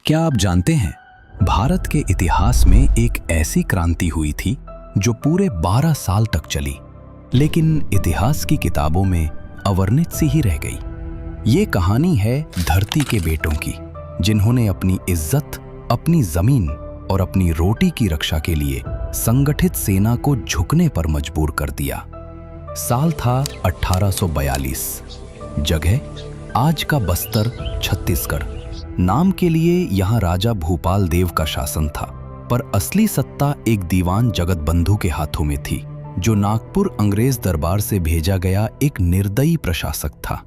क्या आप जानते हैं, भारत के इतिहास में एक ऐसी क्रांति हुई थी जो पूरे 12 साल तक चली, लेकिन इतिहास की किताबों में अवर्णित सी ही रह गई। ये कहानी है धरती के बेटों की, जिन्होंने अपनी इज्जत, अपनी जमीन और अपनी रोटी की रक्षा के लिए संगठित सेना को झुकने पर मजबूर कर दिया। साल था 1842। जगह आज का बस्तर, छत्तीसगढ़। नाम के लिए यहाँ राजा भूपाल देव का शासन था, पर असली सत्ता एक दीवान जगतबंधु के हाथों में थी, जो नागपुर अंग्रेज दरबार से भेजा गया एक निर्दयी प्रशासक था।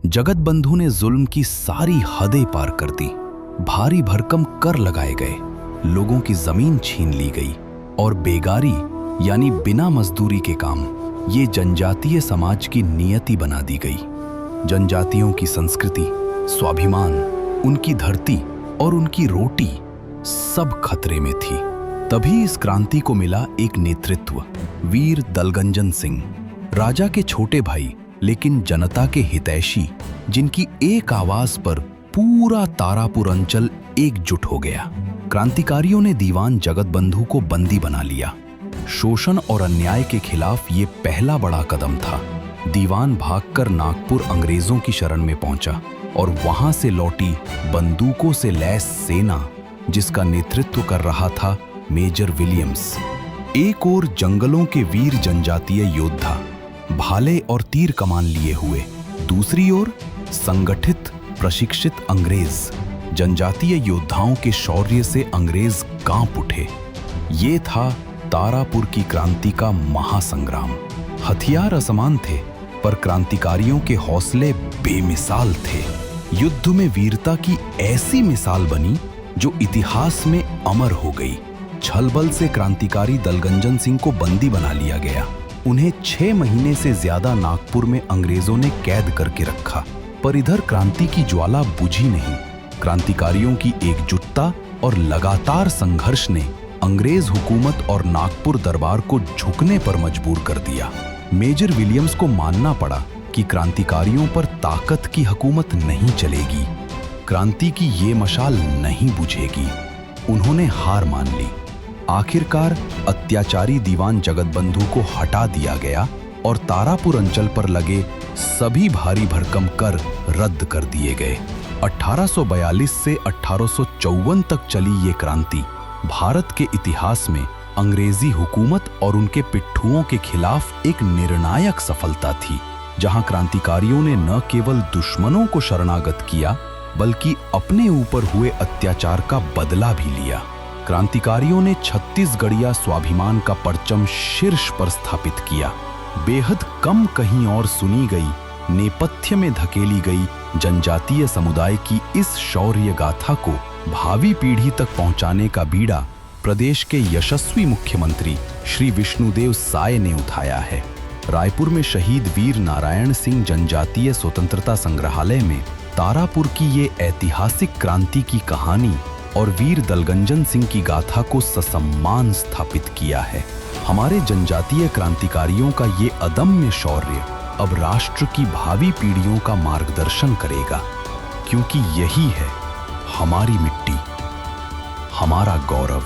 जगतबंधु ने जुल्म की सारी हदें पार कर दी। भारी भरकम कर लगाए गए, लोगों की जमीन छीन ली गई और बेगारी यानी बिना मजदूरी के काम ये जनजातीय समाज की नियति बना दी गई। जनजातियों की संस्कृति, स्वाभिमान, उनकी धरती और उनकी रोटी सब खतरे में थी। तभी इस क्रांति को मिला एक नेतृत्व, वीर दलगंजन सिंह, राजा के छोटे भाई लेकिन जनता के हितैषी, जिनकी एक आवाज पर पूरा तारापुर अंचल एकजुट हो गया। क्रांतिकारियों ने दीवान जगतबंधु को बंदी बना लिया। शोषण और अन्याय के खिलाफ ये पहला बड़ा कदम था। दीवान भागकर नागपुर अंग्रेजों की शरण में पहुंचा और वहां से लौटी बंदूकों से लैस सेना, जिसका नेतृत्व कर रहा था मेजर विलियम्स। एक ओर जंगलों के वीर जनजातीय योद्धा, भाले और तीर कमान लिए हुए, दूसरी ओर संगठित प्रशिक्षित अंग्रेज। जनजातीय योद्धाओं के शौर्य से अंग्रेज कांप उठे। ये था तारापुर की क्रांति का महासंग्राम। हथियार असमान थे, पर क्रांतिकारियों के हौसले बेमिसाल थे। युद्ध में वीरता की ऐसी मिसाल बनी जो इतिहास में अमर हो गई। छलबल से क्रांतिकारी दलगंजन सिंह को बंदी बना लिया गया। उन्हें 6 महीने से ज्यादा नागपुर में अंग्रेजों ने कैद करके रखा, पर इधर क्रांति की ज्वाला बुझी नहीं। क्रांतिकारियों की एकजुटता और लगातार संघर्ष ने अंग्रेज हुकूमत और नागपुर दरबार को झुकने पर मजबूर कर दिया। मेजर विलियम्स को मानना पड़ा कि क्रांतिकारियों पर ताकत की हुकूमत नहीं चलेगी, क्रांति की ये मशाल नहीं बुझेगी। उन्होंने हार मान ली। आखिरकार अत्याचारी दीवान जगतबंधु को हटा दिया गया और तारापुर अंचल पर लगे सभी भारी भरकम कर रद्द कर दिए गए। 1842 से 1854 तक चली ये क्रांति भारत के इतिहास में अंग्रेजी हुकूमत और उनके पिट्ठुओं के खिलाफ एक निर्णायक सफलता थी, जहां क्रांतिकारियों ने न केवल दुश्मनों को शरणागत किया, बल्कि अपने ऊपर हुए अत्याचार का बदला भी लिया। क्रांतिकारियों ने छत्तीसगढ़िया स्वाभिमान का परचम शीर्ष पर स्थापित किया। बेहद कम कहीं और सुनी गई, नेपथ्य में धकेली गई जनजातीय समुदाय की इस शौर्य गाथा को भावी पीढ़ी तक पहुंचाने का बीड़ा प्रदेश के यशस्वी मुख्यमंत्री श्री विष्णुदेव साय ने उठाया है। रायपुर में शहीद वीर नारायण सिंह जनजातीय स्वतंत्रता संग्रहालय में तारापुर की ये ऐतिहासिक क्रांति की कहानी और वीर दलगंजन सिंह की गाथा को ससम्मान स्थापित किया है। हमारे जनजातीय क्रांतिकारियों का ये अदम्य शौर्य अब राष्ट्र की भावी पीढ़ियों का मार्गदर्शन करेगा, क्योंकि यही है हमारी मिट्टी, हमारा गौरव।